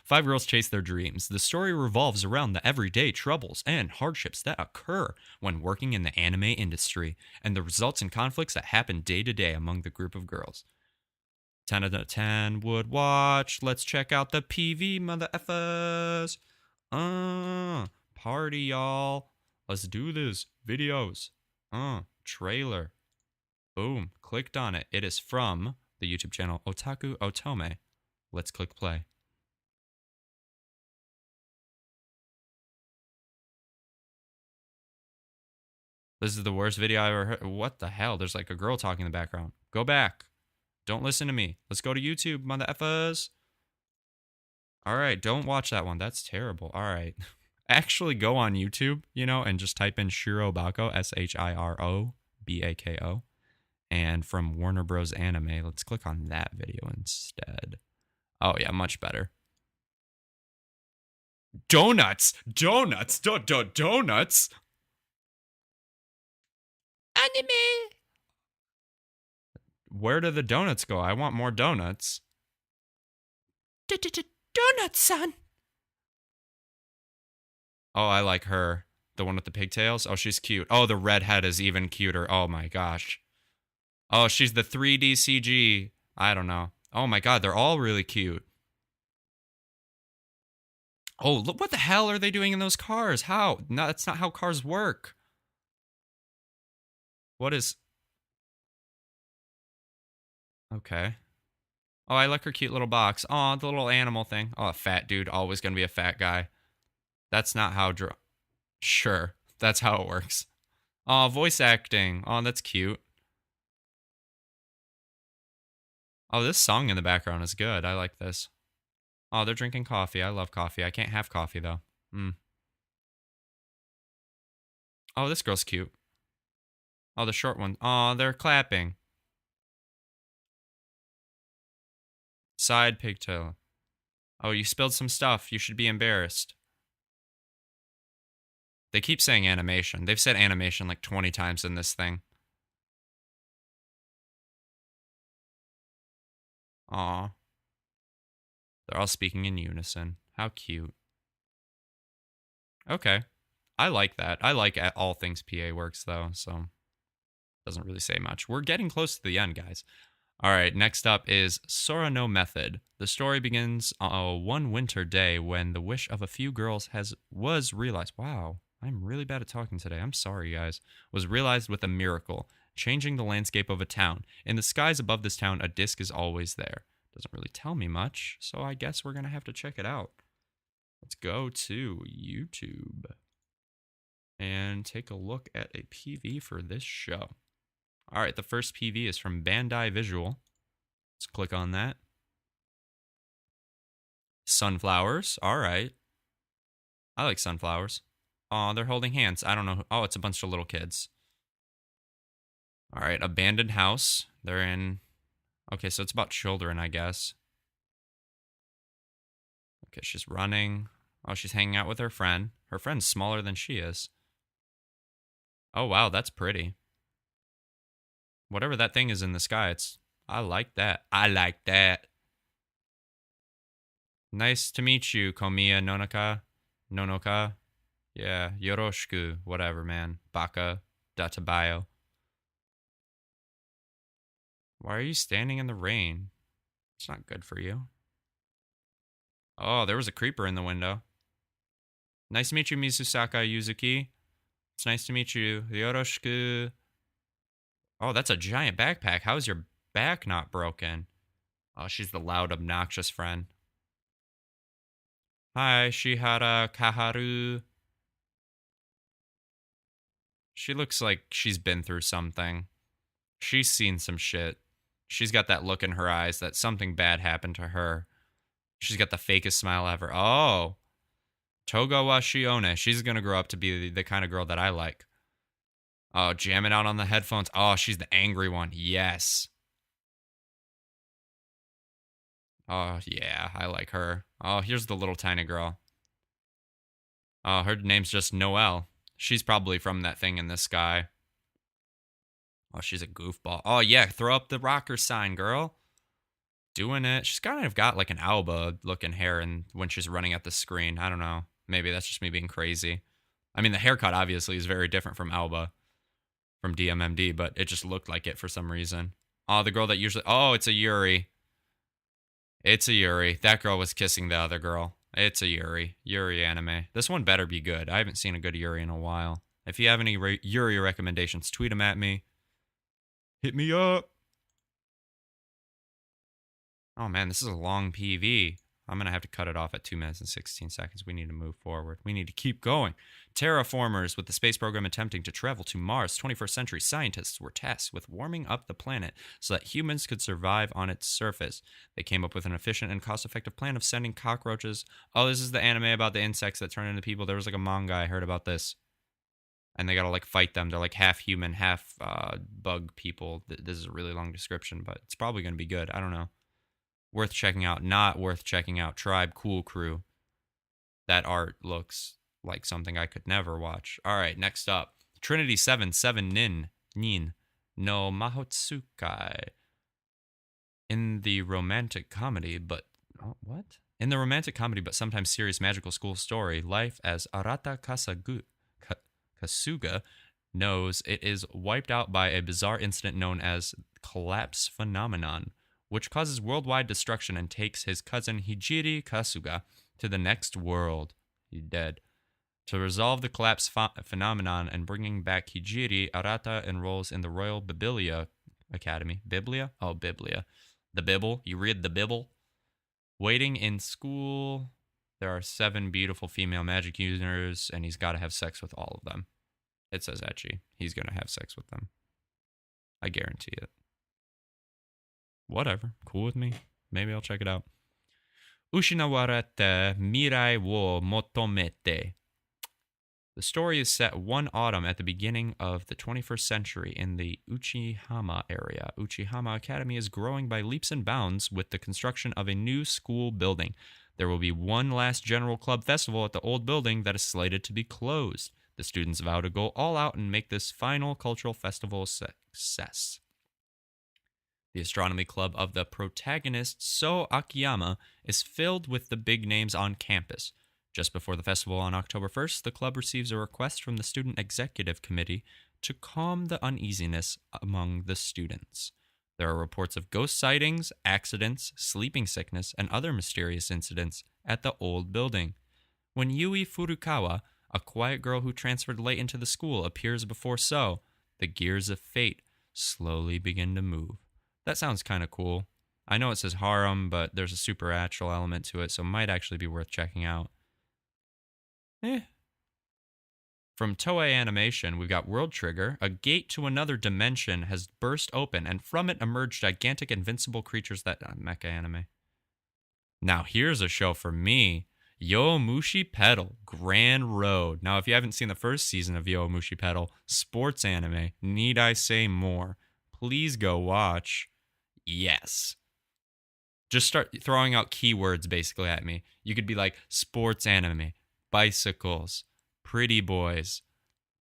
5 girls chase their dreams. The story revolves around the everyday troubles and hardships that occur when working in the anime industry, and the results and conflicts that happen day to day among the group of girls. 10 out of 10 would watch. Let's check out the PV, mother effers. Party, y'all. Let's do this. Videos. Trailer. Boom. Clicked on it. It is from the YouTube channel Otaku Otome. Let's click play. This is the worst video I ever heard. What the hell? There's like a girl talking in the background. Go back. Don't listen to me. Let's go to YouTube, mother effers. All right, don't watch that one. That's terrible. All right. Actually go on YouTube, and just type in Shirobako, Shirobako. And from Warner Bros. Anime, let's click on that video instead. Oh, yeah, much better. Donuts! Donuts! Donuts! Anime! Where do the donuts go? I want more donuts. Donut-san! Oh, I like her. The one with the pigtails? Oh, she's cute. Oh, the redhead is even cuter. Oh, my gosh. Oh, she's the 3D CG. I don't know. Oh, my God, they're all really cute. Oh, look, what the hell are they doing in those cars? How? No, that's not how cars work. What is... Okay. Oh, I like her cute little box. Oh, the little animal thing. Oh, a fat dude. Always gonna be a fat guy. That's not how... Sure. That's how it works. Oh, voice acting. Oh, that's cute. Oh, this song in the background is good. I like this. Oh, they're drinking coffee. I love coffee. I can't have coffee, though. Oh, this girl's cute. Oh, the short one. Oh, they're clapping. Side pigtail. Oh, you spilled some stuff. You should be embarrassed. They keep saying animation. They've said animation like 20 times in this thing. Aw. They're all speaking in unison. How cute. Okay. I like that. I like all things PA Works, though, so doesn't really say much. We're getting close to the end, guys. All right, next up is Sora no Method. The story begins one winter day when the wish of a few girls was realized. Wow, I'm really bad at talking today. I'm sorry, guys. Was realized with a miracle, changing the landscape of a town. In the skies above this town, a disc is always there. Doesn't really tell me much, so I guess we're going to have to check it out. Let's go to YouTube and take a look at a PV for this show. All right, the first PV is from Bandai Visual. Let's click on that. Sunflowers. All right. I like sunflowers. Oh, they're holding hands. I don't know. Oh, it's a bunch of little kids. All right, abandoned house. They're in. Okay, so it's about children, I guess. Okay, she's running. Oh, she's hanging out with her friend. Her friend's smaller than she is. Oh, wow, that's pretty. Whatever that thing is in the sky, it's. I like that. I like that. Nice to meet you, Komiya Nonaka. Nonoka. Yeah, yoroshiku. Whatever, man. Baka. Databayo. Why are you standing in the rain? It's not good for you. Oh, there was a creeper in the window. Nice to meet you, Mizusaka Yuzuki. It's nice to meet you. Yoroshiku. Oh, that's a giant backpack. How is your back not broken? Oh, she's the loud, obnoxious friend. Hi, Shihara Kaharu. She looks like she's been through something. She's seen some shit. She's got that look in her eyes that something bad happened to her. She's got the fakest smile ever. Oh, Togawa Shione. She's going to grow up to be the kind of girl that I like. Oh, jamming out on the headphones. Oh, she's the angry one. Yes. Oh, yeah, I like her. Oh, here's the little tiny girl. Oh, her name's just Noelle. She's probably from that thing in the sky. Oh, she's a goofball. Oh, yeah, throw up the rocker sign, girl. Doing it. She's kind of got like an Alba looking hair and when she's running at the screen. I don't know. Maybe that's just me being crazy. I mean, the haircut obviously is very different from Alba, from DMMD, but it just looked like it for some reason. Oh, the girl that usually... Oh, it's a Yuri. It's a Yuri. That girl was kissing the other girl. It's a Yuri. Yuri anime. This one better be good. I haven't seen a good Yuri in a while. If you have any Yuri recommendations, tweet them at me. Hit me up. Oh, man, this is a long PV. I'm going to have to cut it off at 2 minutes and 16 seconds. We need to move forward. We need to keep going. Terraformers, with the space program attempting to travel to Mars, 21st century scientists were tasked with warming up the planet so that humans could survive on its surface. They came up with an efficient and cost-effective plan of sending cockroaches. Oh, this is the anime about the insects that turn into people. There was like a manga. I heard about this. And they got to like fight them. They're like half human, half bug people. This is a really long description, but it's probably going to be good. I don't know. Worth checking out. Not worth checking out. Tribe Cool Crew. That art looks like something I could never watch. All right, next up. Trinity 7, 7 Nin no Mahotsukai. In the romantic comedy, but... Oh, what? In the romantic comedy, but sometimes serious magical school story, life as Arata Kasuga knows it is wiped out by a bizarre incident known as collapse phenomenon, which causes worldwide destruction and takes his cousin Hijiri Kasuga to the next world. He's dead. To resolve the collapse phenomenon and bringing back Hijiri, Arata enrolls in the Royal Biblia Academy. Biblia? Oh, Biblia. The Bible. You read the Bible? Waiting in school. There are 7 beautiful female magic users, and he's got to have sex with all of them. It says etchy. He's going to have sex with them. I guarantee it. Whatever. Cool with me. Maybe I'll check it out. Ushinawarete mirai wo motomete. The story is set one autumn at the beginning of the 21st century in the Uchihama area. Uchihama Academy is growing by leaps and bounds with the construction of a new school building. There will be one last general club festival at the old building that is slated to be closed. The students vow to go all out and make this final cultural festival a success. The astronomy club of the protagonist, So Akiyama, is filled with the big names on campus. Just before the festival on October 1st, the club receives a request from the Student Executive Committee to calm the uneasiness among the students. There are reports of ghost sightings, accidents, sleeping sickness, and other mysterious incidents at the old building. When Yui Furukawa, a quiet girl who transferred late into the school, appears before So, the gears of fate slowly begin to move. That sounds kind of cool. I know it says harem, but there's a supernatural element to it, so it might actually be worth checking out. From Toei Animation, we've got World Trigger. A gate to another dimension has burst open, and from it emerge gigantic invincible creatures that... mecha anime. Now, here's a show for me. Yomushi Pedal, Grand Road. Now, if you haven't seen the first season of Yomushi Pedal, sports anime, need I say more? Please go watch. Yes. Just start throwing out keywords basically at me. You could be like sports anime, bicycles, pretty boys,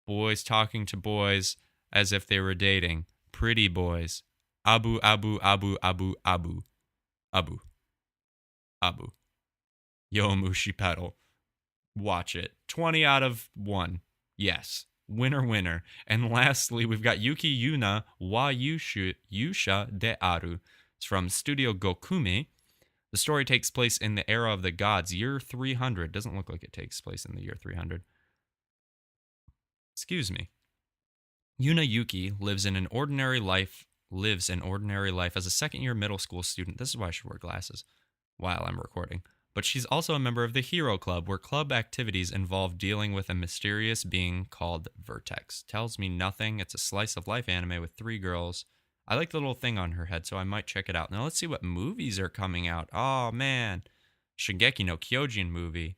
boys talking to boys as if they were dating, pretty boys, abu, abu, abu, abu, abu, abu, abu. Yomushi Pedal. Watch it. 20 out of 1. Yes. Winner, winner. And lastly, we've got Yuki Yuna wa Yusha de Aru. It's from Studio Gokume. The story takes place in the era of the gods, year 300. Doesn't look like it takes place in the year 300. Excuse me. Yuna Yuki lives an ordinary life as a second-year middle school student. This is why I should wear glasses while I'm recording. But she's also a member of the Hero Club, where club activities involve dealing with a mysterious being called Vertex. Tells me nothing. It's a slice of life anime with 3 girls. I like the little thing on her head, so I might check it out. Now let's see what movies are coming out. Oh, man. Shingeki no Kyojin movie.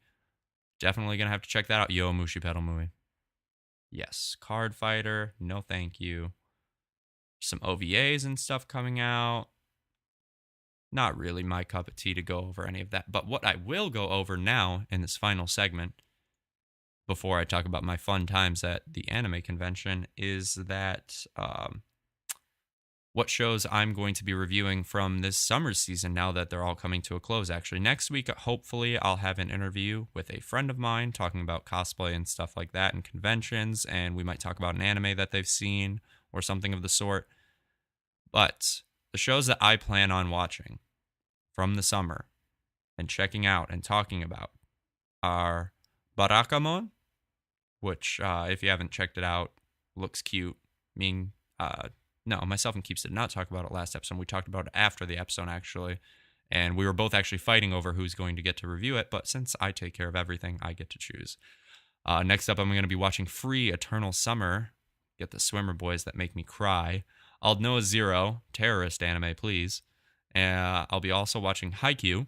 Definitely going to have to check that out. Yomushi Pedal movie. Yes. Card Fighter. No thank you. Some OVAs and stuff coming out. Not really my cup of tea to go over any of that. But what I will go over now in this final segment, before I talk about my fun times at the anime convention, is that what shows I'm going to be reviewing from this summer season now that they're all coming to a close, actually. Next week, hopefully, I'll have an interview with a friend of mine talking about cosplay and stuff like that and conventions, and we might talk about an anime that they've seen or something of the sort. But the shows that I plan on watching from the summer and checking out and talking about are Barakamon, which, if you haven't checked it out, looks cute. Myself and Keeps did not talk about it last episode. We talked about it after the episode, actually. And we were both actually fighting over who's going to get to review it. But since I take care of everything, I get to choose. Next up, I'm going to be watching Free Eternal Summer. Get the swimmer boys that make me cry. Aldnoah Zero, terrorist anime, please. I'll be also watching Haikyuu,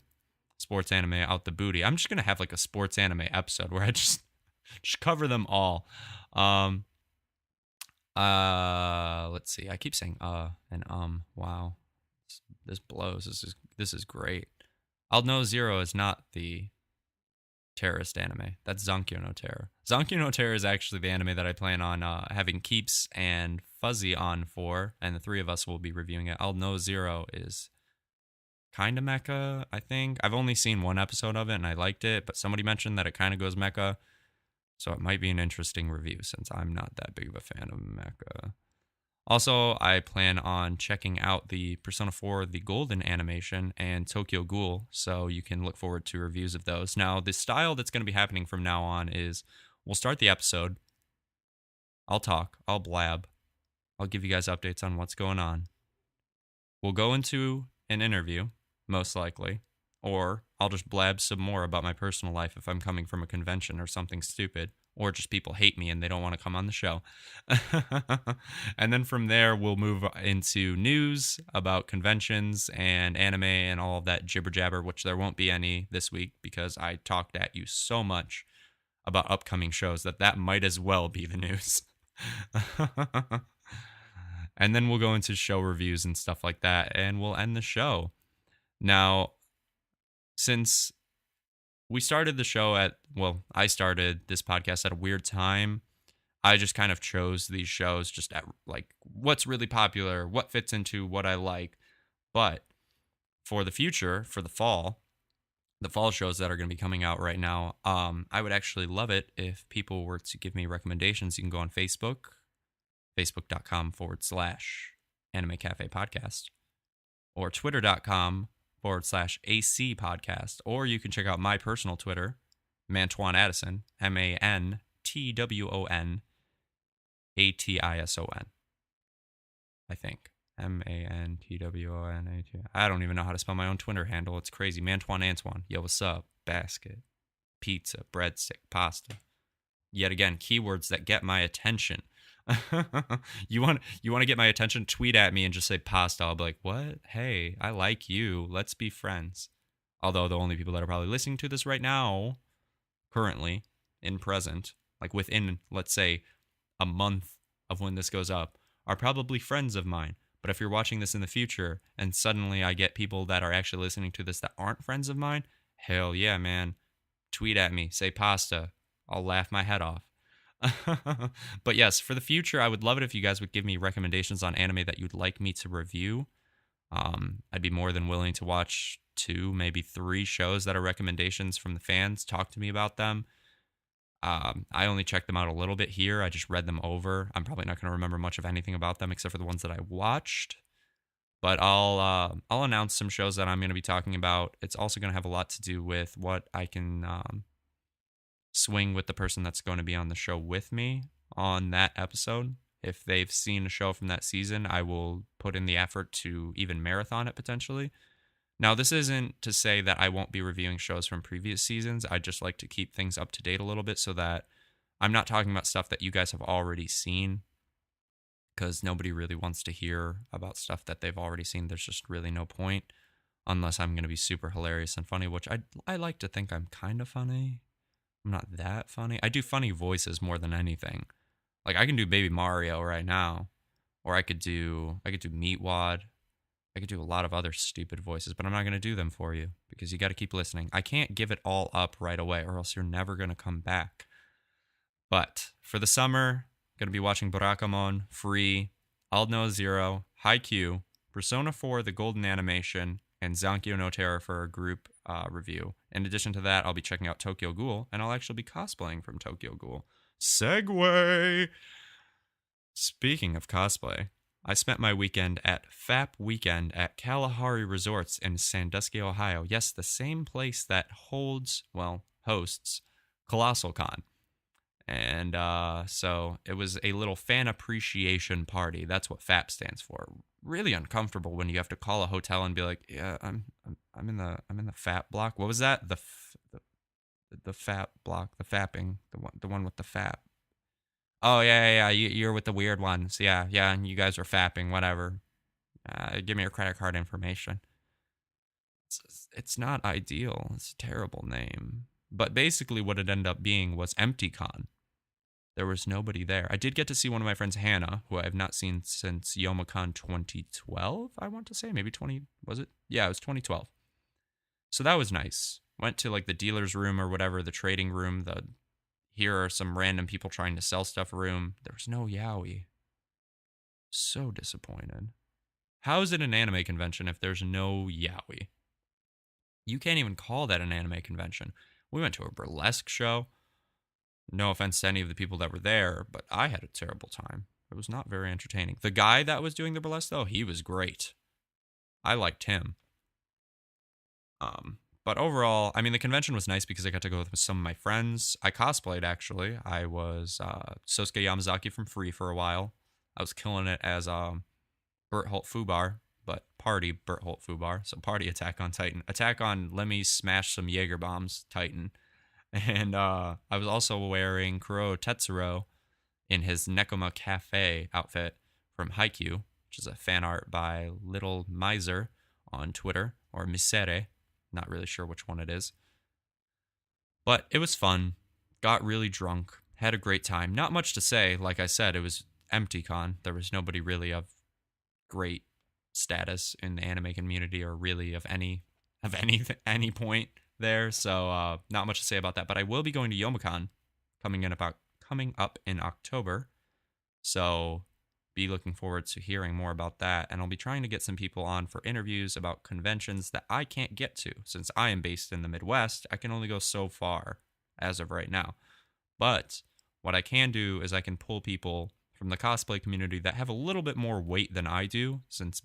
sports anime out the booty. I'm just going to have like a sports anime episode where I just cover them all. Let's see. I keep saying and wow. This blows. This is great. Aldnoah Zero is not the terrorist anime. That's Zankyo no Terror. Zankyo no Terror is actually the anime that I plan on having Keeps and Fuzzy on for, and the 3 of us will be reviewing it. Aldnoah Zero is kind of mecha, I think. I've only seen 1 episode of it and I liked it, but somebody mentioned that it kind of goes mecha. So it might be an interesting review since I'm not that big of a fan of mecha. Also, I plan on checking out the Persona 4 The Golden animation and Tokyo Ghoul, so you can look forward to reviews of those. Now, the style that's going to be happening from now on is we'll start the episode. I'll talk. I'll blab. I'll give you guys updates on what's going on. We'll go into an interview, most likely. Or I'll just blab some more about my personal life if I'm coming from a convention or something stupid. Or just people hate me and they don't want to come on the show. And then from there, we'll move into news about conventions and anime and all of that jibber jabber, which there won't be any this week because I talked at you so much about upcoming shows that might as well be the news. And then we'll go into show reviews and stuff like that, and we'll end the show. Now, since we started the show I started this podcast at a weird time. I just kind of chose these shows just at like what's really popular, what fits into what I like. But for the future, for the fall shows that are going to be coming out right now, I would actually love it if people were to give me recommendations. You can go on Facebook, facebook.com/Anime Cafe Podcast, or twitter.com/AC Podcast, or you can check out my personal Twitter, Mantwan Addison, MANTWON ATISON. I think. MANTWON. I don't even know how to spell my own Twitter handle. It's crazy. Mantwan Antoine. Yo, what's up? Basket. Pizza. Breadstick. Pasta. Yet again, keywords that get my attention. You want to get my attention? Tweet at me and just say pasta. I'll be like, what? Hey, I like you. Let's be friends. Although the only people that are probably listening to this right now, currently, in present, like within, let's say, a month of when this goes up, are probably friends of mine. But if you're watching this in the future and suddenly I get people that are actually listening to this that aren't friends of mine, hell yeah, man. Tweet at me, say pasta. I'll laugh my head off. But yes, for the future, I would love it if you guys would give me recommendations on anime that you'd like me to review. I'd be more than willing to watch 2, maybe 3 shows that are recommendations from the fans. Talk to me about them. I only checked them out a little bit here. I just read them over. I'm probably not going to remember much of anything about them except for the ones that I watched. But I'll announce some shows that I'm going to be talking about. It's also going to have a lot to do with what I can swing with the person that's going to be on the show with me on that episode. If they've seen a show from that season, I will put in the effort to even marathon it potentially. Now, this isn't to say that I won't be reviewing shows from previous seasons. I just like to keep things up to date a little bit so that I'm not talking about stuff that you guys have already seen, because nobody really wants to hear about stuff that they've already seen. There's just really no point unless I'm going to be super hilarious and funny, which I like to think I'm kind of funny. I'm not that funny. I do funny voices more than anything. Like I can do Baby Mario right now, or I could do Meatwad. I could do a lot of other stupid voices, but I'm not going to do them for you because you got to keep listening. I can't give it all up right away or else you're never going to come back. But for the summer, going to be watching Barakamon, Free, Aldno Zero, Haikyuu, Persona 4, The Golden Animation, and Zankyo no Terror for a group review. In addition to that, I'll be checking out Tokyo Ghoul, and I'll actually be cosplaying from Tokyo Ghoul. Segway! Speaking of cosplay, I spent my weekend at FAP Weekend at Kalahari Resorts in Sandusky, Ohio. Yes, the same place that hosts Colossal Con. And so it was a little fan appreciation party. That's what FAP stands for. Really uncomfortable when you have to call a hotel and be like, "Yeah, I'm in the FAP block." What was that? The FAP block, the fapping, the one with the FAP. Oh yeah. You're with the weird ones. Yeah, and you guys are fapping. Whatever. Give me your credit card information. It's not ideal. It's a terrible name. But basically, what it ended up being was EmptyCon. There was nobody there. I did get to see one of my friends, Hannah, who I have not seen since YomaCon 2012, I want to say. Maybe 20, was it? Yeah, it was 2012. So that was nice. Went to like the dealer's room or whatever, the trading room, here are some random people trying to sell stuff room. There was no yaoi. So disappointed. How is it an anime convention if there's no yaoi? You can't even call that an anime convention. We went to a burlesque show. No offense to any of the people that were there, but I had a terrible time. It was not very entertaining. The guy that was doing the burlesque, though, he was great. I liked him. But overall, I mean, the convention was nice because I got to go with some of my friends. I cosplayed, actually. I was Sosuke Yamazaki from Free for a while. I was killing it as Bert Holt Fubar, but party Bert Holt Fubar. So party Attack on Titan. Attack on let me smash some Jaeger bombs Titan. And I was also wearing Kuro Tetsuro in his Nekoma Cafe outfit from Haikyuu, which is a fan art by Little Miser on Twitter, or Misere. Not really sure which one it is. But it was fun. Got really drunk. Had a great time. Not much to say. Like I said, it was EmptyCon. There was nobody really of great status in the anime community or really of any point there, so not much to say about that. But I will be going to YomaCon coming up in October, so be looking forward to hearing more about that. And I'll be trying to get some people on for interviews about conventions that I can't get to. Since I am based in the Midwest, I can only go so far as of right now. But what I can do is I can pull people from the cosplay community that have a little bit more weight than I do, since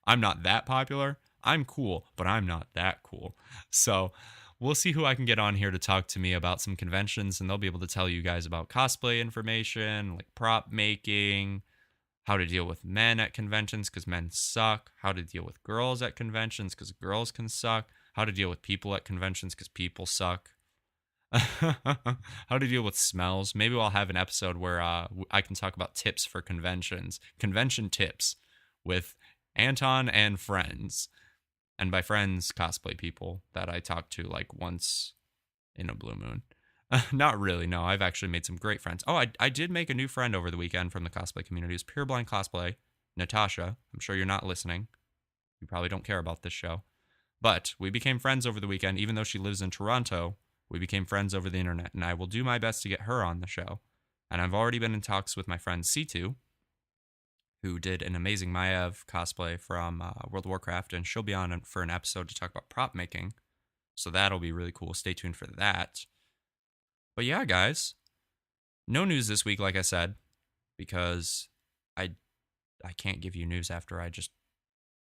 I'm not that popular. I'm cool, but I'm not that cool. So we'll see who I can get on here to talk to me about some conventions, and they'll be able to tell you guys about cosplay information, like prop making, how to deal with men at conventions because men suck, how to deal with girls at conventions because girls can suck, how to deal with people at conventions because people suck. How to deal with smells. Maybe I'll have an episode where I can talk about tips for conventions, convention tips with Anton and friends. And by friends, cosplay people that I talk to like once in a blue moon. Not really, no. I've actually made some great friends. Oh, I did make a new friend over the weekend from the cosplay community. It's Pure Blind Cosplay, Natasha. I'm sure you're not listening. You probably don't care about this show. But we became friends over the weekend, even though she lives in Toronto. We became friends over the internet, and I will do my best to get her on the show. And I've already been in talks with my friend C2, who did an amazing Maiev cosplay from World of Warcraft, and she'll be on for an episode to talk about prop making. So that'll be really cool. Stay tuned for that. But yeah, guys, no news this week, like I said, because I can't give you news after I just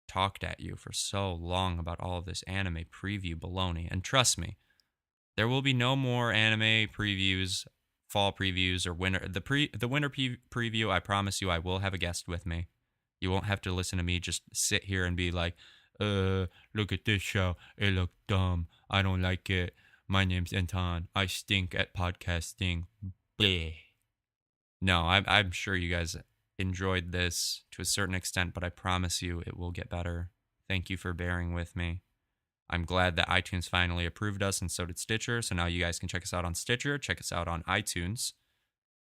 talked at you for so long about all of this anime preview baloney. And trust me, there will be no more anime previews, fall previews, or winter. The winter preview, I promise you, I will have a guest with me. You won't have to listen to me just sit here and be like, look at this show. It looked dumb. I don't like it. My name's Anton. I stink at podcasting. Bleh. No, I'm sure you guys enjoyed this to a certain extent, but I promise you it will get better. Thank you for bearing with me. I'm glad that iTunes finally approved us, and so did Stitcher. So now you guys can check us out on Stitcher. Check us out on iTunes.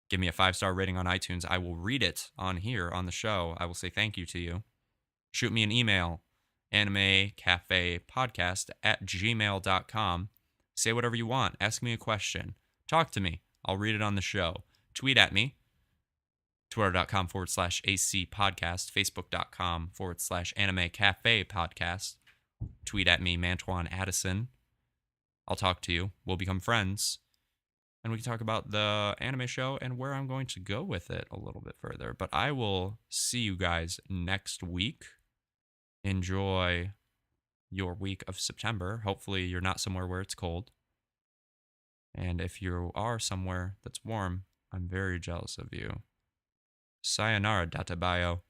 Give me a 5-star rating on iTunes. I will read it on here on the show. I will say thank you to you. Shoot me an email, animecafepodcast@gmail.com. Say whatever you want. Ask me a question. Talk to me. I'll read it on the show. Tweet at me. Twitter.com/AC podcast. Facebook.com/Anime Cafe Podcast. Tweet at me, Mantuan Addison. I'll talk to you. We'll become friends. And we can talk about the anime show and where I'm going to go with it a little bit further. But I will see you guys next week. Enjoy your week of September. Hopefully you're not somewhere where it's cold. And if you are somewhere that's warm, I'm very jealous of you. Sayonara, Databayo.